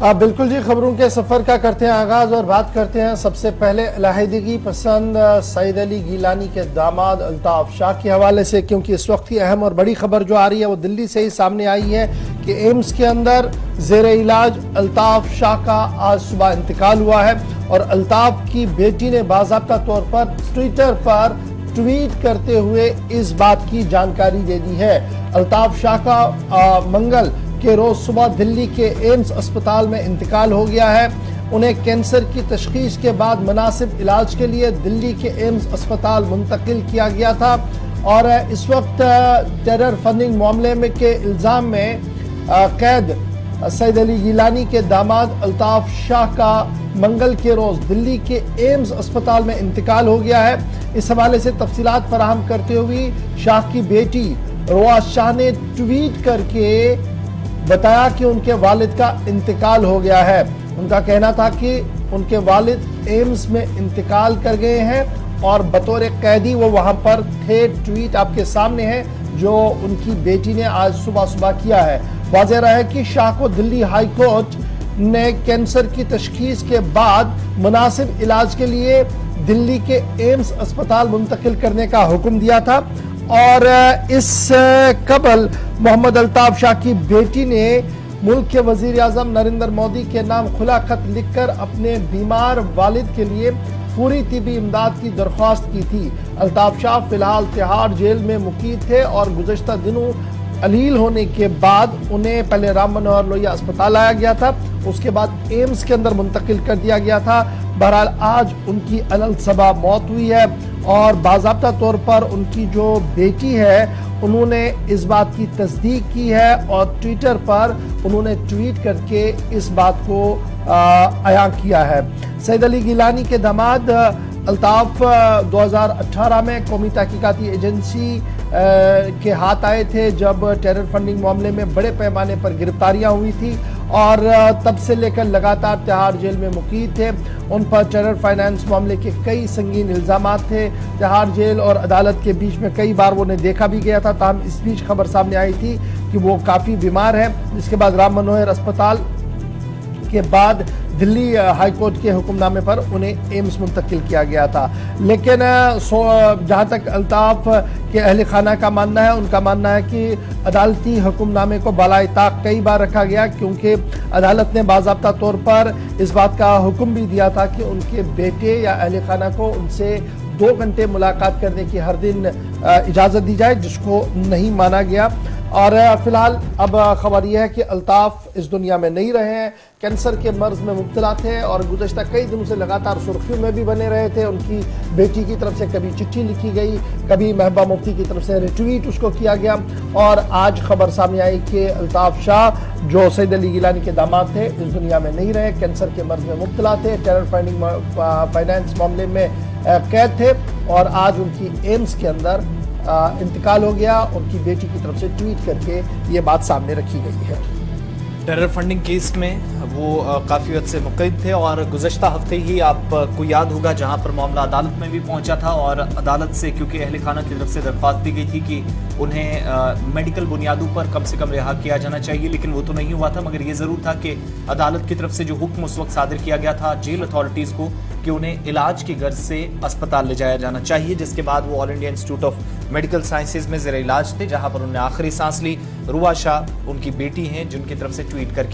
बिल्कुल जी, खबरों के सफर का करते हैं आगाज और बात करते हैं सबसे पहले अलहदगी पसंद सईद अली गिलानी के दामाद अल्ताफ शाह के हवाले से, क्योंकि इस वक्त की अहम और बड़ी खबर जो आ रही है वो दिल्ली से ही सामने आई है कि एम्स के अंदर जेर इलाज अल्ताफ शाह का आज सुबह इंतकाल हुआ है और अल्ताफ की बेटी ने बाज़ाब्ता तौर पर ट्विटर पर ट्वीट करते हुए इस बात की जानकारी दे दी है। अल्ताफ शाह का मंगल के रोज सुबह दिल्ली के एम्स अस्पताल में इंतकाल हो गया है। उन्हें कैंसर की तशखीस के बाद मुनासिब इलाज के लिए दिल्ली के एम्स अस्पताल मुंतकिल किया गया था और इस वक्त टेरर फंडिंग मामले में के इल्ज़ाम में कैद सईद अली गिलानी के दामाद अल्ताफ शाह का मंगल के रोज दिल्ली के एम्स अस्पताल में इंतकाल हो गया है। इस हवाले से तफसीलात फराहम करते हुए शाह की बेटी रुआ शाह ने ट्वीट करके बताया कि उनके वालिद का इंतकाल हो गया है। उनका कहना था कि उनके वालिद एम्स में इंतकाल कर गए हैं और बतौर कैदी वो वहां पर थे। ट्वीट आपके सामने है जो उनकी बेटी ने आज सुबह सुबह किया है। वाज़ेह रहा है कि शाह को दिल्ली हाई कोर्ट ने कैंसर की तशखीस के बाद मुनासिब इलाज के लिए दिल्ली के एम्स अस्पताल मुंतकिल करने का हुक्म दिया था और इस कबल मोहम्मद अल्ताफ शाह की बेटी ने मुल्क के वजीर आजम नरेंद्र मोदी के नाम खुला खत लिखकर अपने बीमार वालिद के लिए पूरी तिबी इमदाद की दरख्वास्त की थी। अल्ताफ शाह फिलहाल तिहाड़ जेल में मुकीद थे और गुज़श्ता दिनों अलील होने के बाद उन्हें पहले राम मनोहर लोहिया अस्पताल लाया गया था, उसके बाद एम्स के अंदर मुंतकिल कर दिया गया था। बहरहाल आज उनकी अलल सबा मौत हुई है और बाज़ाब्ता तौर पर उनकी जो बेटी है उन्होंने इस बात की तस्दीक की है और ट्विटर पर उन्होंने ट्वीट करके इस बात को अयां किया है। सईद अली गिलानी के दामाद अल्ताफ 2018 में कौमी तहकीकाती एजेंसी के हाथ आए थे जब टेरर फंडिंग मामले में बड़े पैमाने पर गिरफ्तारियां हुई थी और तब से लेकर लगातार तिहाड़ जेल में मुकीद थे। उन पर टेरर फाइनेंस मामले के कई संगीन इल्जामात थे। तिहाड़ जेल और अदालत के बीच में कई बार उन्हें देखा भी गया था, ताहम इस बीच खबर सामने आई थी कि वो काफ़ी बीमार है। इसके बाद राम मनोहर अस्पताल के बाद दिल्ली हाई कोर्ट के हुक्मनामे पर उन्हें एम्स मुंतकिल किया गया था। लेकिन जहां तक अल्ताफ के अहल खाना का मानना है, उनका मानना है कि अदालती हुक्मनामे को बालाए ताक कई बार रखा गया क्योंकि अदालत ने बाज़ाब्ता तौर पर इस बात का हुक्म भी दिया था कि उनके बेटे या अहल खाना को उनसे 2 घंटे मुलाकात करने की हर दिन इजाज़त दी जाए, जिसको नहीं माना गया। और फिलहाल अब खबर यह है कि अल्ताफ इस दुनिया में नहीं रहे हैं, कैंसर के मर्ज में मुब्तला थे और गुज़श्ता कई दिनों से लगातार सुर्खियों में भी बने रहे थे। उनकी बेटी की तरफ से कभी चिट्ठी लिखी गई, कभी महबूबा मुफ्ती की तरफ से रिट्वीट उसको किया गया और आज खबर सामने आई कि अल्ताफ शाह जो सईद अली गिलानी के दामाद थे इस दुनिया में नहीं रहे, कैंसर के मर्ज में मुब्तला थे, टेरर फाइनेंस मामले में कैद थे और आज उनकी एम्स के अंदर इंतकाल हो गया। उनकी बेटी की तरफ से ट्वीट करके ये बात सामने रखी गई है। टेरर फंडिंग केस में वो काफ़ी हद से मुक़य्यद थे और गुज़श्ता हफ्ते ही आपको याद होगा जहां पर मामला अदालत में भी पहुंचा था और अदालत से क्योंकि अहल खाना की तरफ से दरख्वास्त दी गई थी कि उन्हें मेडिकल बुनियादों पर कम से कम रिहा किया जाना चाहिए, लेकिन वो तो नहीं हुआ था। मगर ये ज़रूर था कि अदालत की तरफ से जो हुक्म उस वक्त सादिर किया गया था जेल अथॉरिटीज़ को कि उन्हें इलाज की गर्ज से अस्पताल ले जाया जाना चाहिए, जिसके बाद वो all India institute of medical sciences में ज़ेर इलाज थे जहाँ पर उन्होंने आखिरी सांस ली। रुआ शाह उनकी बेटी हैं जिनकी तरफ से ट्वीट करके